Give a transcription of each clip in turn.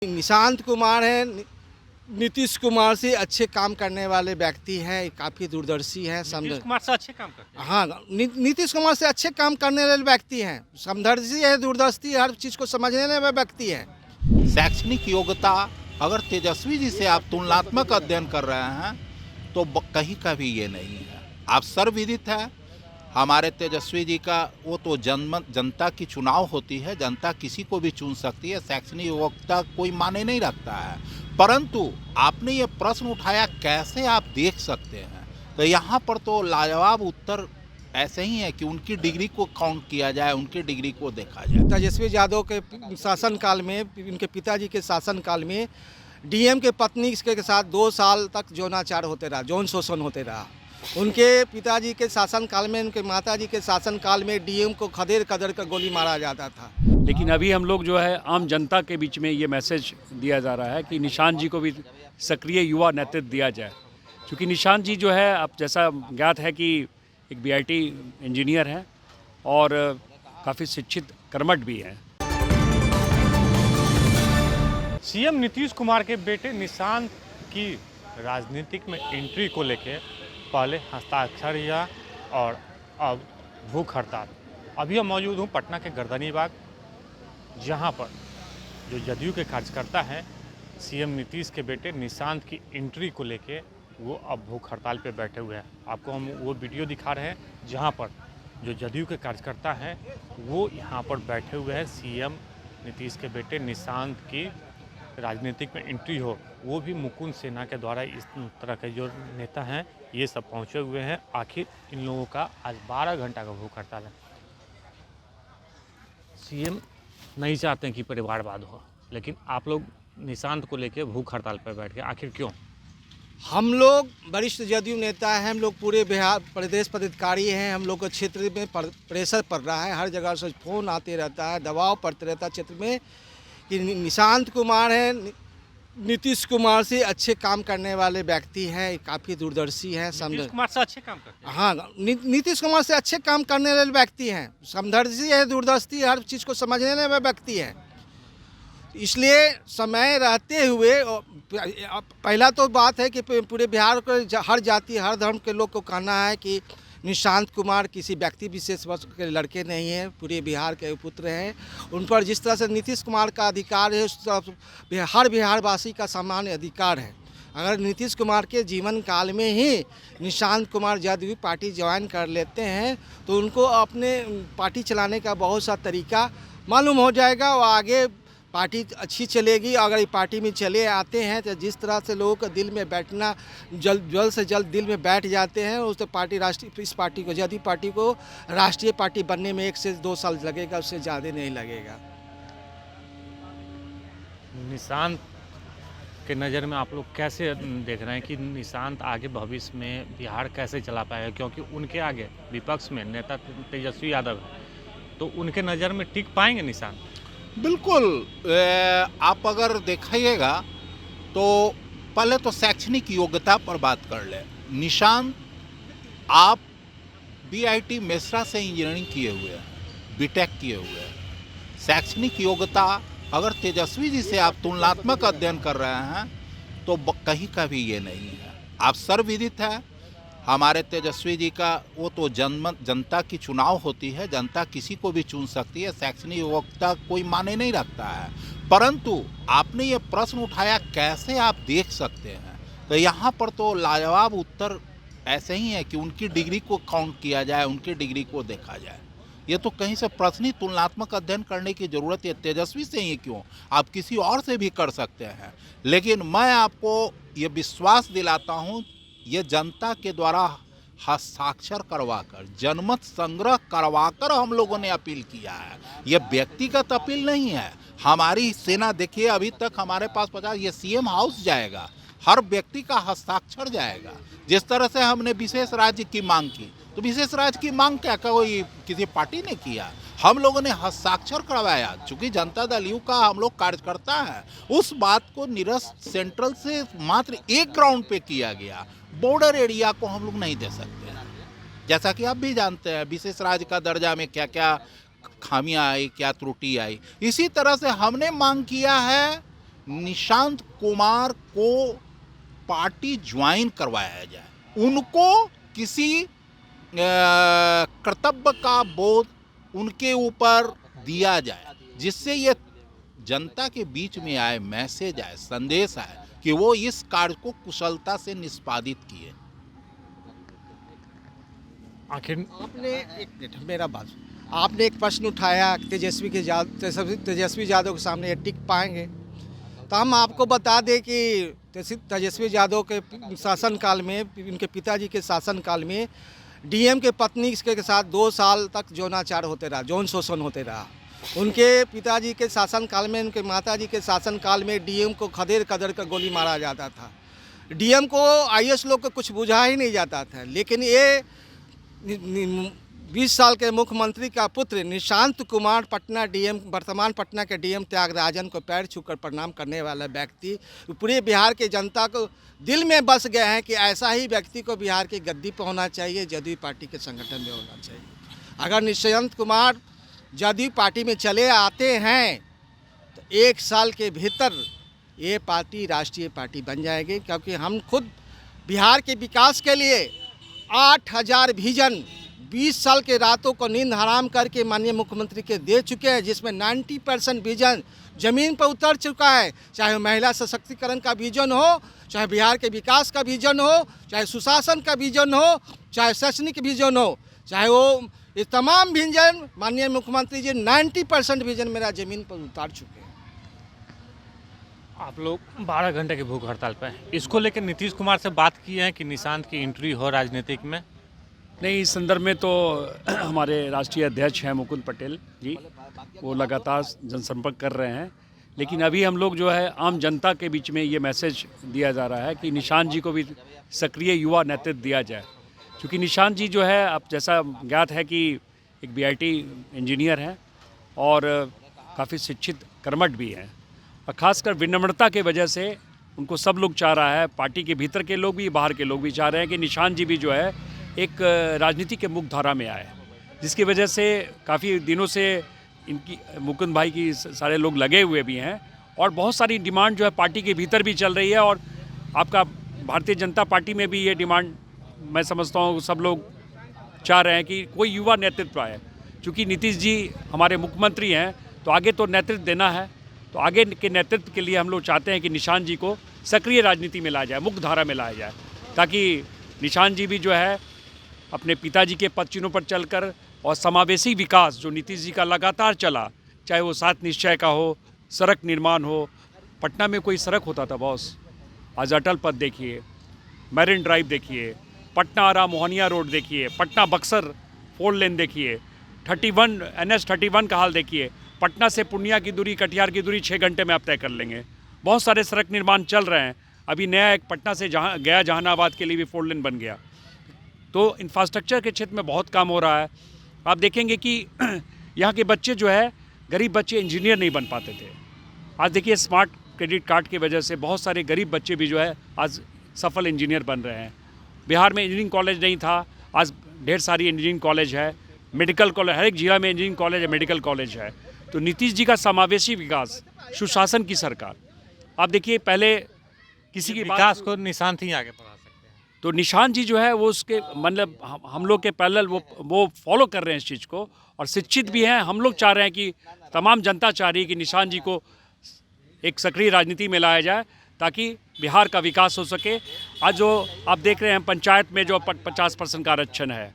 निशांत कुमार हैं, नीतीश कुमार से अच्छे काम करने वाले व्यक्ति हैं, काफ़ी दूरदर्शी हैं। नीतीश कुमार से अच्छे काम करते हैं। हाँ, नीतीश कुमार से अच्छे काम करने वाले व्यक्ति हैं, समदर्शी है, दूरदर्शी, हर चीज़ को समझने वाले व्यक्ति हैं। शैक्षणिक योग्यता अगर तेजस्वी जी से आप तुलनात्मक अध्ययन कर रहे हैं तो कहीं का भी ये नहीं है। आप सर्वविदित है हमारे तेजस्वी जी का, वो तो जनता की चुनाव होती है, जनता किसी को भी चुन सकती है, शैक्षणिक योग्यता कोई माने नहीं रखता है। परंतु आपने ये प्रश्न उठाया कैसे आप देख सकते हैं, तो यहाँ पर तो लाजवाब उत्तर ऐसे ही है कि उनकी डिग्री को काउंट किया जाए, उनकी डिग्री को देखा जाए। तेजस्वी यादव के शासनकाल में, उनके पिताजी के शासनकाल में डीएम के पत्नी के साथ 2 साल तक यौनाचार होते रहा, यौन शोषण होते रहा। उनके पिताजी के शासनकाल में, उनके माताजी के शासनकाल में डीएम को खदेड़ खदेड़ कर गोली मारा जाता था। लेकिन अभी हम लोग जो है आम जनता के बीच में ये मैसेज दिया जा रहा है कि निशांत जी को भी सक्रिय युवा नेतृत्व दिया जाए, क्योंकि निशांत जी जो है, अब जैसा ज्ञात है कि एक बीआईटी इंजीनियर हैं और काफ़ी शिक्षित कर्मठ भी हैं। सीएम नीतीश कुमार के बेटे निशांत की राजनीतिक में एंट्री को लेके पहले हस्ताक्षर या और अब भूख हड़ताल। अभी हम मौजूद हूँ पटना के गर्दनीबाग, जहाँ पर जो जदयू के कार्यकर्ता हैं, सीएम नीतीश के बेटे निशांत की एंट्री को लेके वो अब भूख हड़ताल पे बैठे हुए हैं। आपको हम वो वीडियो दिखा रहे हैं जहाँ पर जो जदयू के कार्यकर्ता हैं वो यहाँ पर बैठे हुए हैं। सीएम नीतीश के बेटे निशांत की राजनीतिक में एंट्री हो, वो भी मुकुंद सेना के द्वारा इस तरह के जो नेता हैं ये सब पहुँचे हुए हैं। आखिर इन लोगों का आज 12 घंटा का भूख हड़ताल है। सीएम नहीं चाहते हैं कि परिवारवाद हो, लेकिन आप लोग निशांत को लेके भूख हड़ताल पर बैठ गए, आखिर क्यों? हम लोग वरिष्ठ जदयू नेता हैं, हम लोग पूरे बिहार प्रदेश पदाधिकारी हैं। हम लोग को क्षेत्र में प्रेशर पड़ रहा है, हर जगह से फ़ोन आते रहता है, दबाव पड़ते रहता है क्षेत्र में कि निशांत कुमार हैं, नीतीश कुमार से अच्छे काम करने वाले व्यक्ति हैं, काफ़ी दूरदर्शी हैं। नीतीश कुमार से अच्छे काम करते हैं। हाँ, नीतीश कुमार से अच्छे काम करने वाले व्यक्ति हैं, समदर्शी है, दूरदर्शी, हर चीज़ को समझने वाले व्यक्ति हैं। इसलिए समय रहते हुए पहला तो बात है कि पूरे बिहार के हर जाति, हर धर्म के लोग को कहना है कि निशांत कुमार किसी व्यक्ति विशेष के लड़के नहीं हैं, पूरे बिहार के पुत्र हैं। उन पर जिस तरह से नीतीश कुमार का अधिकार है, उस तरह हर बिहारवासी का सामान्य अधिकार है। अगर नीतीश कुमार के जीवन काल में ही निशांत कुमार जदयू पार्टी ज्वाइन कर लेते हैं तो उनको अपने पार्टी चलाने का बहुत सा तरीका मालूम हो जाएगा और आगे पार्टी अच्छी चलेगी। अगर ये पार्टी में चले आते हैं तो जिस तरह से लोगों का दिल में बैठना, जल्द से जल्द दिल में बैठ जाते हैं, उस पार्टी इस पार्टी को, जदयू पार्टी को राष्ट्रीय पार्टी बनने में 1 से 2 साल लगेगा, उससे ज़्यादा नहीं लगेगा। निशांत के नज़र में आप लोग कैसे देख रहे हैं कि निशांत आगे भविष्य में बिहार कैसे चला पाएगा, क्योंकि उनके आगे विपक्ष में नेता तेजस्वी यादव है, तो उनके नज़र में टिक पाएंगे निशांत? बिल्कुल। आप अगर देखिएगा तो पहले तो शैक्षणिक योग्यता पर बात कर ले। निशांत, आप बीआईटी मेसरा से इंजीनियरिंग किए हुए हैं, बीटेक किए हुए हैं। शैक्षणिक योग्यता अगर तेजस्वी जी से आप तुलनात्मक अध्ययन कर रहे हैं तो कहीं का भी ये नहीं है। आप सर्वविदित है हमारे तेजस्वी जी का, वो तो जनता की चुनाव होती है, जनता किसी को भी चुन सकती है, शैक्षणिक योग्यता कोई माने नहीं रखता है। परंतु आपने ये प्रश्न उठाया कैसे आप देख सकते हैं, तो यहाँ पर तो लाजवाब उत्तर ऐसे ही है कि उनकी डिग्री को काउंट किया जाए, उनकी डिग्री को देखा जाए। ये तो कहीं से प्रश्न ही तुलनात्मक अध्ययन करने की ज़रूरत है। तेजस्वी से ही क्यों, आप किसी और से भी कर सकते हैं। लेकिन मैं आपको ये विश्वास दिलाता हूँ, ये जनता के द्वारा हस्ताक्षर करवाकर, जनमत संग्रह करवाकर हम लोगों ने अपील किया है। ये व्यक्तिगत अपील नहीं है। हमारी सेना देखिए, अभी तक हमारे पास 50, ये सीएम हाउस जाएगा, हर व्यक्ति का हस्ताक्षर जाएगा। जिस तरह से हमने विशेष राज्य की मांग की, तो विशेष राज्य की मांग क्या कोई किसी पार्टी ने किया, हम लोगों ने हस्ताक्षर करवाया। चूंकि जनता दल यू का हम लोग कार्यकर्ता है, उस बात को निरस्त सेंट्रल से मात्र 1 ग्राउंड पे किया गया। बॉर्डर एरिया को हम लोग नहीं दे सकते हैं। जैसा कि आप भी जानते हैं विशेष राज्य का दर्जा में क्या क्या खामियां आई, क्या त्रुटि आई। इसी तरह से हमने मांग किया है निशांत कुमार को पार्टी ज्वाइन करवाया जाए, उनको किसी कर्तव्य का बोध उनके ऊपर दिया जाए, जिससे ये जनता के बीच में आए, मैसेज आए, संदेश आए कि वो इस कार्य को कुशलता से निष्पादित किए। आखिर आपने एक मिनट मेरा बात सुनो। आपने एक प्रश्न उठाया तेजस्वी यादव के सामने ये टिक पाएंगे, तो हम आपको बता दें कि तेजस्वी यादव के शासनकाल में, उनके पिताजी के शासनकाल में डीएम के पत्नी के साथ 2 साल तक यौनाचार होते रहा, यौन शोषण होते रहा। उनके पिताजी के शासनकाल में, उनके माताजी के शासनकाल में डीएम को खदेड़ खदेड़ कर गोली मारा जाता था। डीएम को आईएएस लोग को कुछ बुझा ही नहीं जाता था। लेकिन ये 20 साल के मुख्यमंत्री का पुत्र निशांत कुमार पटना डीएम, वर्तमान पटना के डीएम त्यागराजन को पैर छूकर प्रणाम करने वाला व्यक्ति पूरे बिहार के जनता को दिल में बस गए हैं कि ऐसा ही व्यक्ति को बिहार की गद्दी पर होना चाहिए, जदयू पार्टी के संगठन में होना चाहिए। अगर निशांत कुमार जदयू पार्टी में चले आते हैं तो 1 साल के भीतर ये पार्टी राष्ट्रीय पार्टी बन जाएगी, क्योंकि हम खुद बिहार के विकास के लिए 8000 विजन 20 साल के रातों को नींद हराम करके माननीय मुख्यमंत्री के दे चुके हैं, जिसमें 90% विजन ज़मीन पर उतर चुका है। चाहे वो महिला सशक्तिकरण का विजन हो, चाहे बिहार के विकास का विजन हो, चाहे सुशासन का विजन हो, चाहे शैक्षणिक विजन हो, चाहे वो ये तमाम विजन माननीय मुख्यमंत्री जी 90% विजन मेरा ज़मीन पर उतार चुके हैं। आप लोग 12 घंटे की भूख हड़ताल पे हैं, इसको लेकर नीतीश कुमार से बात की है कि निशांत की एंट्री हो राजनीतिक में? नहीं, इस संदर्भ में तो हमारे राष्ट्रीय अध्यक्ष हैं मुकुंद पटेल जी, वो लगातार जनसंपर्क कर रहे हैं। लेकिन अभी हम लोग जो है आम जनता के बीच में ये मैसेज दिया जा रहा है कि निशांत जी को भी सक्रिय युवा नेतृत्व दिया जाए, क्योंकि निशांत जी जो है, अब जैसा ज्ञात है कि एक बीआईटी इंजीनियर हैं और काफ़ी शिक्षित कर्मठ भी हैं, और ख़ासकर विनम्रता के वजह से उनको सब लोग चाह रहा है, पार्टी के भीतर के लोग भी, बाहर के लोग भी चाह रहे हैं कि निशांत जी भी जो है एक राजनीति के मुख्य धारा में आए, जिसकी वजह से काफ़ी दिनों से इनकी मुकुंद भाई की सारे लोग लगे हुए भी हैं, और बहुत सारी डिमांड जो है पार्टी के भीतर भी चल रही है, और आपका भारतीय जनता पार्टी में भी ये डिमांड मैं समझता हूँ सब लोग चाह रहे हैं कि कोई युवा नेतृत्व आए। क्योंकि नीतीश जी हमारे मुख्यमंत्री हैं, तो आगे तो नेतृत्व देना है, तो आगे के नेतृत्व के लिए हम लोग चाहते हैं कि निशांत जी को सक्रिय राजनीति में लाया जाए, मुख्य धारा में लाया जाए, ताकि निशांत जी भी जो है अपने पिताजी के पद चिन्हों पर चलकर और समावेशी विकास जो नीतीश जी का लगातार चला, चाहे वो 7 निश्चय का हो, सड़क निर्माण हो। पटना में कोई सड़क होता था बॉस, आज अटल पथ देखिए, मैरिन ड्राइव देखिए, पटना आरा मोहनिया रोड देखिए, पटना बक्सर 4 लेन देखिए, 31 NH 31 का हाल देखिए, पटना से पूर्णिया की दूरी, कटिहार की दूरी 6 घंटे में आप तय कर लेंगे। बहुत सारे सड़क निर्माण चल रहे हैं। अभी नया एक पटना से गया जहानाबाद के लिए भी 4 लेन बन गया। तो इंफ्रास्ट्रक्चर के क्षेत्र में बहुत काम हो रहा है। आप देखेंगे कि यहाँ के बच्चे जो है, गरीब बच्चे इंजीनियर नहीं बन पाते थे, आज देखिए स्मार्ट क्रेडिट कार्ड की वजह से बहुत सारे गरीब बच्चे भी जो है आज सफल इंजीनियर बन रहे हैं। बिहार में इंजीनियरिंग कॉलेज नहीं था, आज ढेर सारी इंजीनियरिंग कॉलेज है, मेडिकल कॉलेज, हर एक जिला में इंजीनियरिंग कॉलेज है, मेडिकल कॉलेज है। तो नीतीश जी का समावेशी विकास, सुशासन की सरकार। आप देखिए पहले किसी की विकास को निशांत ही आगे बढ़ा सकते हैं। तो निशांत जी जो है वो उसके मतलब हम लोग के पैरेलल वो फॉलो कर रहे हैं इस चीज़ को, और शिक्षित भी हैं। हम लोग चाह रहे हैं कि तमाम जनता चाह रही है कि निशांत जी को एक सक्रिय राजनीति में लाया जाए, ताकि बिहार का विकास हो सके। आज जो आप देख रहे हैं पंचायत में जो 50% का आरक्षण है,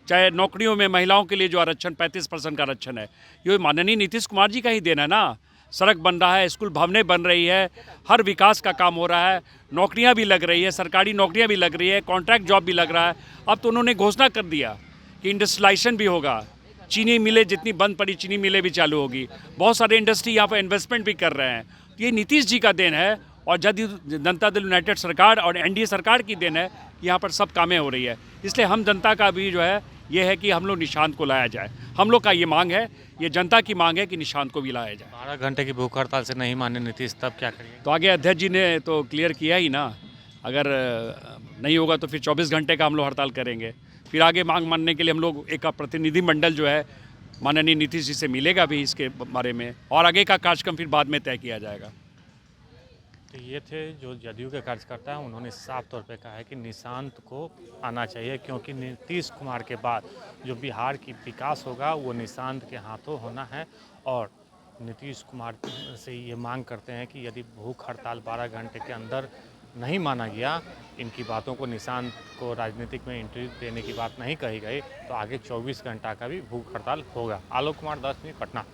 चाहे नौकरियों में महिलाओं के लिए जो आरक्षण 35% का आरक्षण है, ये माननीय नीतीश कुमार जी का ही देना है ना। सड़क बन रहा है, स्कूल भवनें बन रही है, हर विकास का काम हो रहा है, नौकरियां भी लग रही है, सरकारी नौकरियां भी लग रही है, कॉन्ट्रैक्ट जॉब भी लग रहा है। अब तो उन्होंने घोषणा कर दिया कि इंडस्ट्रियलाइजेशन भी होगा, चीनी मिलें जितनी बंद पड़ी चीनी मिलें भी चालू होगी, बहुत सारे इंडस्ट्री यहाँ पर इन्वेस्टमेंट भी कर रहे हैं। ये नीतीश जी का देन है, और जदयू जनता दल यूनाइटेड सरकार और एनडीए सरकार की देन है कि यहाँ पर सब कामें हो रही है। इसलिए हम जनता का भी जो है ये है कि हम लोग निशांत को लाया जाए। हम लोग का ये मांग है, ये जनता की मांग है कि निशांत को भी लाया जाए। 12 घंटे की भूख हड़ताल से नहीं माने नीतीश, तब क्या करिए? तो आगे अध्यक्ष जी ने तो क्लियर किया ही ना, अगर नहीं होगा तो फिर 24 घंटे का हम लोग हड़ताल करेंगे। फिर आगे मांग मानने के लिए हम लोग एक प्रतिनिधिमंडल जो है माननीय नीतीश जी से मिलेगा भी इसके बारे में, और आगे का कार्यक्रम फिर बाद में तय किया जाएगा। तो ये थे जो जदयू के कार्यकर्ता हैं, उन्होंने साफ तौर पे कहा है कि निशांत को आना चाहिए, क्योंकि नीतीश कुमार के बाद जो बिहार की विकास होगा वो निशांत के हाथों होना है। और नीतीश कुमार से ये मांग करते हैं कि यदि भूख हड़ताल 12 घंटे के अंदर नहीं माना गया, इनकी बातों को, निशांत को राजनीतिक में एंट्री देने की बात नहीं कही गई, तो आगे 24 घंटा का भी भूख हड़ताल होगा। आलोक कुमार 10 मिनट, पटना।